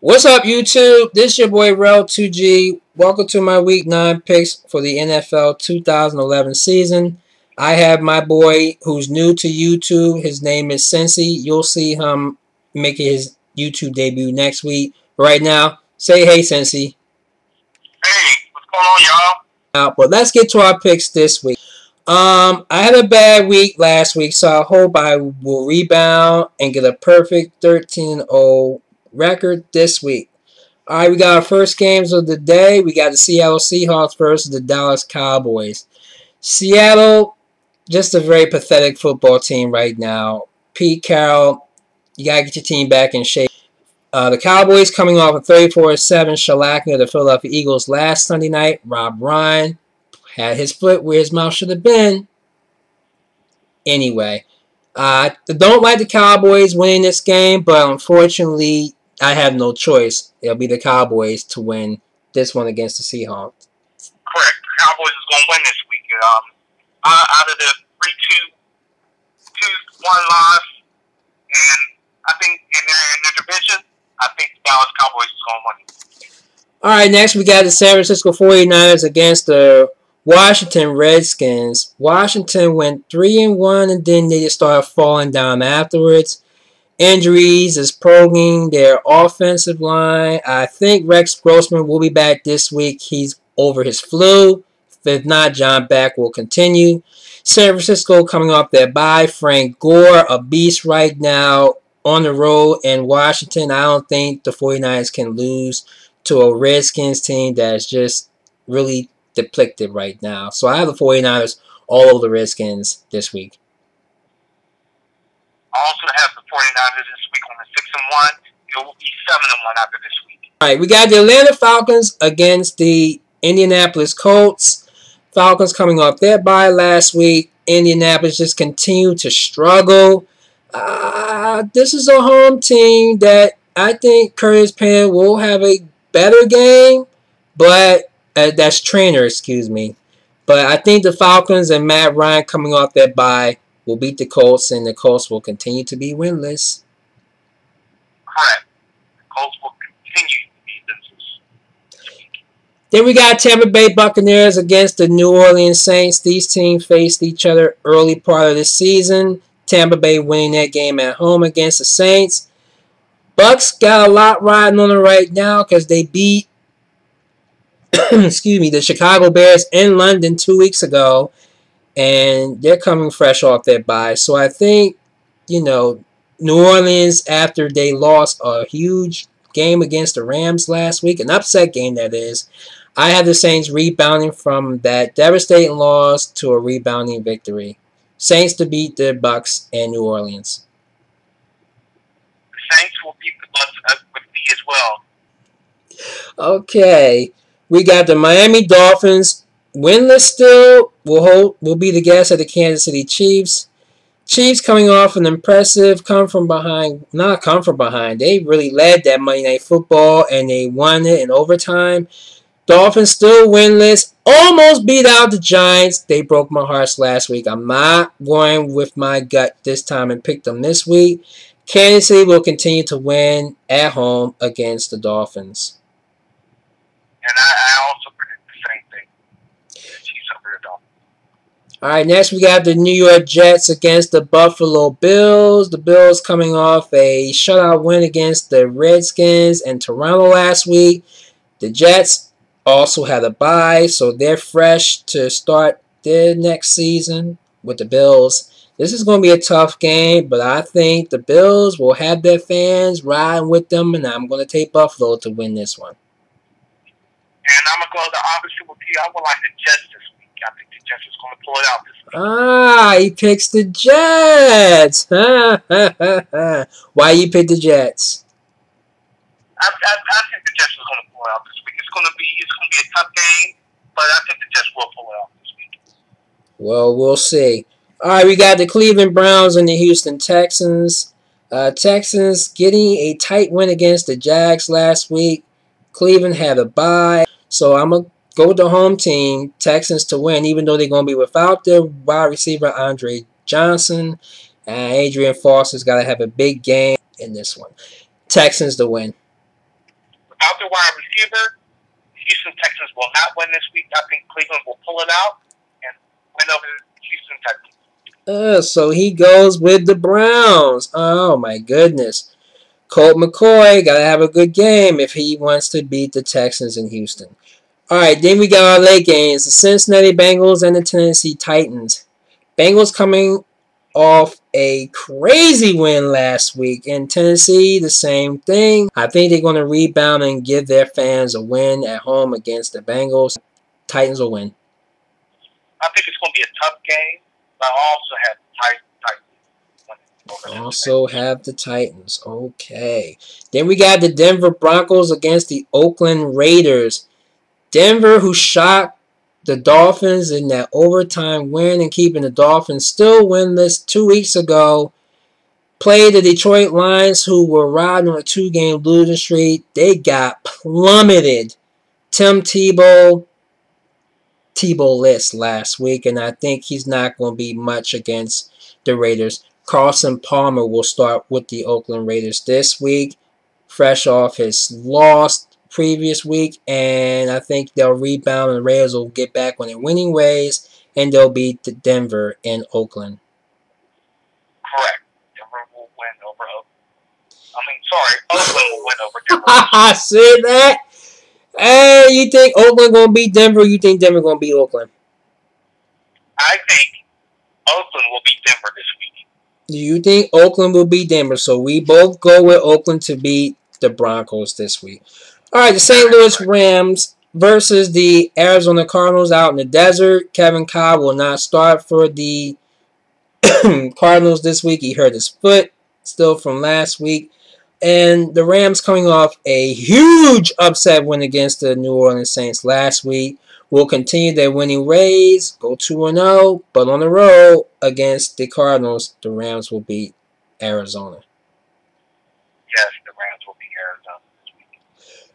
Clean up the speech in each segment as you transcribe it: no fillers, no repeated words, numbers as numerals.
What's up, YouTube? This is your boy Rell 2G. Welcome to my Week 9 picks for the NFL 2011 season. I have my boy who's new to YouTube. His name is Sensi. You'll see him making his YouTube debut next week. Right now, say hey, Sensi. Hey, what's going on, y'all? But let's get to our picks this week. I had a bad week last week, so I hope I will rebound and get a perfect 13-0 record this week. Alright, we got our first games of the day. We got the Seattle Seahawks versus the Dallas Cowboys. Seattle, just a very pathetic football team right now. Pete Carroll, you got to get your team back in shape. The Cowboys coming off a 34-7 shellacking of the Philadelphia Eagles last Sunday night. Rob Ryan had his foot where his mouth should have been. Anyway, I don't like the Cowboys winning this game, but unfortunately, I have no choice. It'll be the Cowboys to win this one against the Seahawks. Correct. The Cowboys is going to win this week. Out of the 3-2-1 loss, and I think in their division, I think the Dallas Cowboys is going to win. All right, next we got the San Francisco 49ers against the Washington Redskins. Washington went 3-1, and then they just started falling down afterwards. Injuries is probing their offensive line. I think Rex Grossman will be back this week. He's over his flu. If not, John Beck will continue. San Francisco coming off their bye. Frank Gore, a beast right now on the road in Washington. I don't think the 49ers can lose to a Redskins team that's just really depleted right now. So I have the 49ers all over the Redskins this week. I also have the 49ers this week on the 6-1. It will be 7-1 after this week. All right, we got the Atlanta Falcons against the Indianapolis Colts. Falcons coming off their bye last week. Indianapolis just continue to struggle. This is a home team that I think Curtis Penn will have a better game, but that's trainer, excuse me. But I think the Falcons and Matt Ryan coming off their bye will beat the Colts, and the Colts will continue to be winless. Correct. The Colts will continue to be winless. Then we got Tampa Bay Buccaneers against the New Orleans Saints. These teams faced each other early part of the season. Tampa Bay winning that game at home against the Saints. Bucs got a lot riding on them right now because they beat excuse me, the Chicago Bears in London 2 weeks ago. And they're coming fresh off their bye. So I think, New Orleans, after they lost a huge game against the Rams last week, an upset game that is, I have the Saints rebounding from that devastating loss to a rebounding victory. Saints to beat the Bucs and New Orleans. The Saints will beat the Bucs with me as well. Okay. We got the Miami Dolphins. Winless still will be the guest of the Kansas City Chiefs. Chiefs coming off an impressive come from behind. They really led that Monday Night Football and they won it in overtime. Dolphins still winless. Almost beat out the Giants. They broke my hearts last week. I'm not going with my gut this time and picked them this week. Kansas City will continue to win at home against the Dolphins. And I also predict the same thing. Alright, next we got the New York Jets against the Buffalo Bills. The Bills coming off a shutout win against the Redskins and Toronto last week. The Jets also had a bye, so they're fresh to start their next season with the Bills. This is going to be a tough game, but I think the Bills will have their fans riding with them, and I'm going to take Buffalo to win this one. And I'm going to go the opposite with you. I would like the Jets this week. I think the Jets is going to pull it out this week. He picks the Jets. Why you pick the Jets? I think the Jets is going to pull it out this week. It's going to be a tough game, but I think the Jets will pull it out this week. Well, we'll see. All right, we got the Cleveland Browns and the Houston Texans. Texans getting a tight win against the Jags last week. Cleveland had a bye, so I'm going to go with the home team, Texans, to win, even though they're going to be without their wide receiver, Andre Johnson. And Adrian Foster's got to have a big game in this one. Texans to win. without their wide receiver, Houston Texans will not win this week. I think Cleveland will pull it out and win over the Houston Texans. So he goes with the Browns. Oh, my goodness. Colt McCoy got to have a good game if he wants to beat the Texans in Houston. All right, then we got our late games. The Cincinnati Bengals and the Tennessee Titans. Bengals coming off a crazy win last week. In Tennessee, the same thing. I think they're going to rebound and give their fans a win at home against the Bengals. Titans will win. I think it's going to be a tough game, but I also have the Titans. Okay. Then we got the Denver Broncos against the Oakland Raiders. Denver, who shocked the Dolphins in that overtime win and keeping the Dolphins still winless 2 weeks ago, played the Detroit Lions, who were riding on a 2-game losing streak. They got plummeted. Tim Tebow-less last week, and I think he's not going to be much against the Raiders. Carson Palmer will start with the Oakland Raiders this week, fresh off his loss previous week, and I think they'll rebound and the Raiders will get back on their winning ways, and they'll beat Denver and Oakland. Correct. Denver will win over Oakland will win over Denver. I said that. Hey, you think Oakland gonna beat Denver? Or you think Denver gonna beat Oakland? I think Oakland will beat Denver this week. You think Oakland will beat Denver? So we both go with Oakland to beat the Broncos this week. All right, the St. Louis Rams versus the Arizona Cardinals out in the desert. Kevin Cobb will not start for the Cardinals this week. He hurt his foot still from last week. And the Rams, coming off a huge upset win against the New Orleans Saints last week, will continue their winning ways, go 2-0, but on the road against the Cardinals, the Rams will beat Arizona. Yes, the Rams will beat Arizona this week.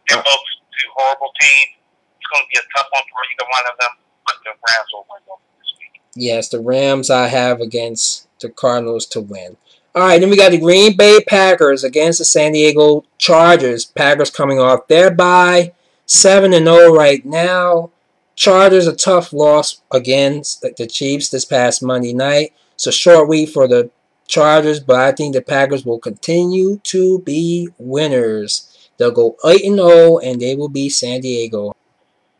They're both two horrible teams. It's going to be a tough one for either one of them, but the Rams will win over this week. Yes, the Rams I have against the Cardinals to win. All right, then we got the Green Bay Packers against the San Diego Chargers. Packers coming off their bye, 7-0 right now. Chargers, a tough loss against the Chiefs this past Monday night. It's a short week for the Chargers, but I think the Packers will continue to be winners. They'll go 8-0, and they will beat San Diego.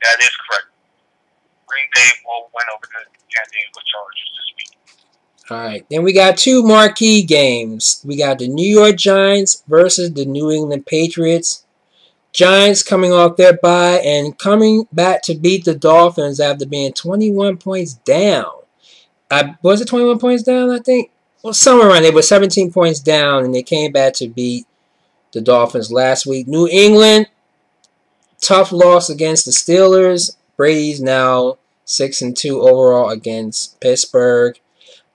That is correct. Green Bay will win over the San Diego Chargers this week. All right, then we got two marquee games. We got the New York Giants versus the New England Patriots. Giants coming off their bye and coming back to beat the Dolphins after being 21 points down. Was it 21 points down, I think? Well, somewhere around there, but 17 points down, and they came back to beat the Dolphins last week. New England, tough loss against the Steelers. Brady's now 6-2 overall against Pittsburgh.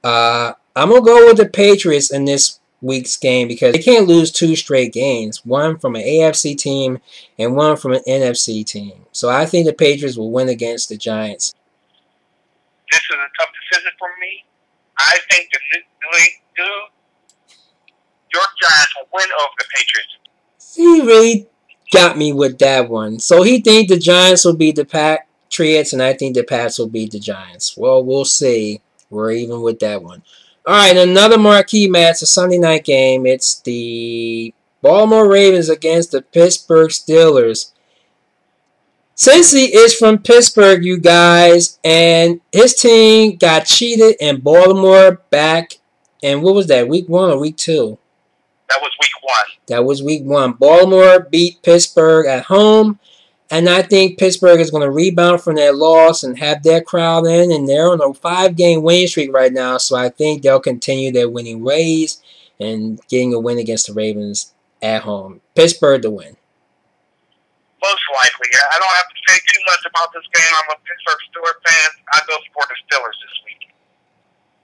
I'm going to go with the Patriots in this week's game because they can't lose 2 straight games. One from an AFC team and one from an NFC team. So I think the Patriots will win against the Giants. This is a tough decision for me. I think the New York Giants will win over the Patriots. He really got me with that one. So he thinks the Giants will beat the Patriots, and I think the Pats will beat the Giants. Well, we'll see. We're even with that one. All right, another marquee match, a Sunday night game. It's the Baltimore Ravens against the Pittsburgh Steelers. Sensi is from Pittsburgh, you guys, and his team got cheated in Baltimore back in, what was that, week 1 or week 2? That was week 1. That was week 1. Baltimore beat Pittsburgh at home. And I think Pittsburgh is going to rebound from their loss and have their crowd in. And they're on a 5-game winning streak right now. So I think they'll continue their winning ways and getting a win against the Ravens at home. Pittsburgh to win. Most likely. I don't have to say too much about this game. I'm a Pittsburgh Steelers fan. I go for the Steelers this week.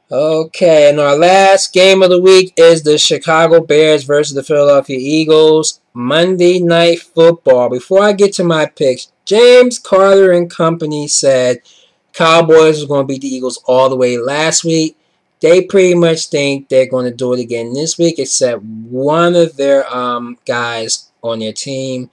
Okay, and our last game of the week is the Chicago Bears versus the Philadelphia Eagles. Monday Night Football. Before I get to my picks, James Carter and company said Cowboys was going to beat the Eagles all the way last week. They pretty much think they're going to do it again this week, except one of their guys on their team.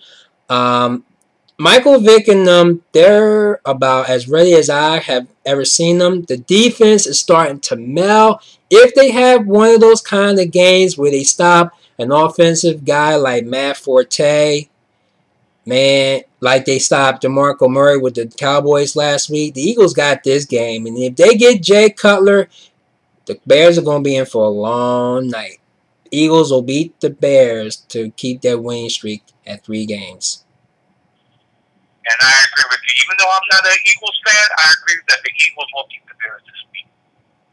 Michael Vick and them, they're about as ready as I have ever seen them. The defense is starting to meld. If they have one of those kind of games where they stop an offensive guy like Matt Forte, man, like they stopped DeMarco Murray with the Cowboys last week, the Eagles got this game. And if they get Jay Cutler, the Bears are going to be in for a long night. Eagles will beat the Bears to keep their winning streak at 3 games. And I agree with you. Even though I'm not an Eagles fan, I agree that the Eagles will beat the Bears this week.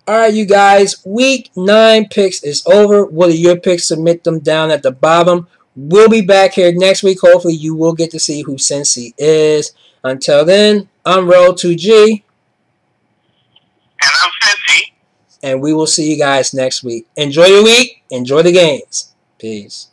All right, you guys. Week 9 picks is over. What are your picks? Submit them down at the bottom. We'll be back here next week. Hopefully, you will get to see who Sensi is. Until then, I'm Rell 2G. And I'm Sensi. And we will see you guys next week. Enjoy your week. Enjoy the games. Peace.